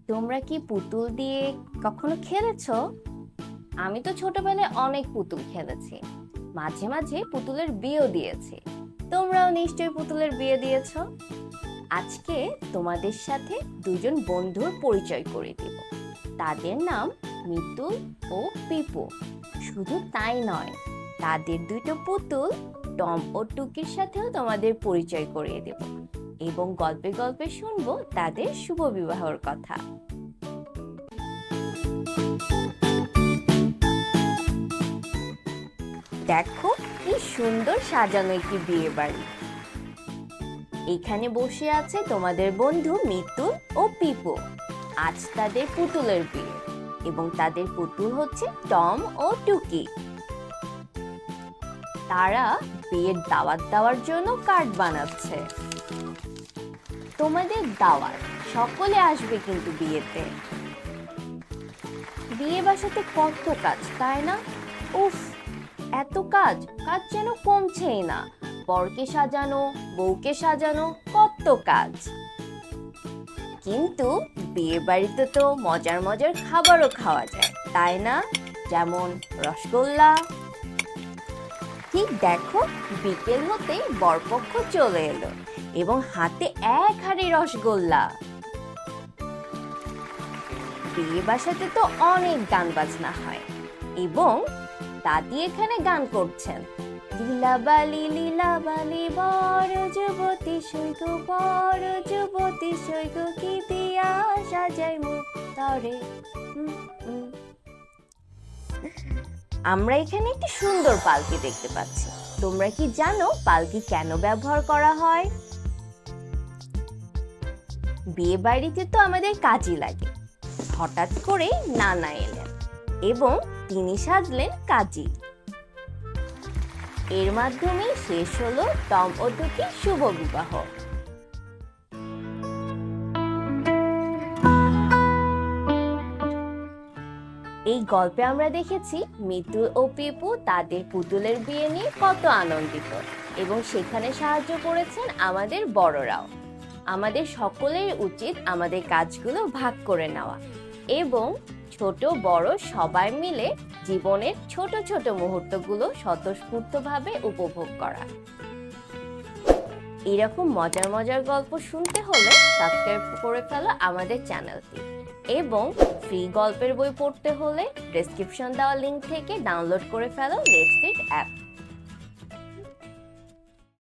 তোমরা কি পুতুল দিয়ে কখনো খেলেছো? আমি তো ছোটবেলায় অনেক পুতুল খেলেছি, মাঝে মাঝে পুতুলের বিয়েও দিয়েছি। তোমরাও নিশ্চয়ই পুতুলের বিয়ে দিয়েছো। আজকে তোমাদের সাথে দুজন বন্ধুর পরিচয় করে দিব। তাদের নাম মিতুল ও পিপু। শুধু তাই নয়, তাদের দুটো পুতুল টম ও টুকির সাথেও তোমাদের পরিচয় করিয়ে দেব এবং গল্পে গল্পে শুনবো তাদের শুভ বিবাহের কথা। দেখো কি সুন্দর সাজানো একটি বিয়ে বাড়ি। এখানে বসে আছে তোমাদের বন্ধু মিতুল ও পিপু। আজ তাদের পুতুলের বিয়ে এবং তাদের পুতুল হচ্ছে টম ও টুকি। তারা বিয়ের দাওয়াত দেওয়ার জন্য কার্ড বানাচ্ছে। তোমাদের দাওয়াত, সকলে আসবে কিন্তু বিয়েতে। বিয়ে বাসাতে কত কাজ, তাই না? উফ, এত কাজ, কাজ যেন কমছেই না। বরকে সাজানো, বউকে সাজানো, কত কাজ। কিন্তু বিয়ে বাড়িতে তো মজার মজার খাবারও খাওয়া যায়, তাই না? যেমন রসগোল্লা। ঠিক দেখো, বিকেল হতেই বরপক্ষ চলে এলো এবং হাতে এক হাঁড়ি রসগোল্লা। বিয়ে বাসাতে তো অনেক গান বাজনা হয় এবং দাদি এখানে গান করছেন। লীলাবালি বর যুবতী সৈক, বর যুবতী সৈক, কি দিয়া সাজাই মুখ তরে। আমরা এখানে একটি সুন্দর পালকি দেখতে পাচ্ছি। তোমরা কি জানো পালকি কেন ব্যবহার করা হয়? বিয়ে বাড়িতে তো আমাদের কাজই লাগে। হঠাৎ করে নানা এলেন এবং তিনি সাজলেন কাজী। এর মাধ্যমে শেষ হলো টম ও টুকির শুভ বিবাহ। এই গল্পে আমরা দেখেছি মিতুল ও পিপু তাদের পুতুলের বিয়ে নিয়ে কত আনন্দিত এবং সেখানে সাহায্য করেছেন আমাদের বড়রাও। আমাদের সকলের উচিত আমাদের কাজগুলো ভাগ করে নেওয়া এবং ছোট বড় সবাই মিলে জীবনের ছোট ছোট মুহূর্তগুলো স্বতঃস্ফূর্তভাবে উপভোগ করা। এরকম মজার মজার গল্প শুনতে হলে সাবস্ক্রাইব করে ফেলো আমাদের চ্যানেলটি এবং ফ্রি গল্পের বই পড়তে হলে ডেসক্রিপশন দেওয়া লিংক থেকে ডাউনলোড করে ফেলো লেটস রিড অ্যাপ।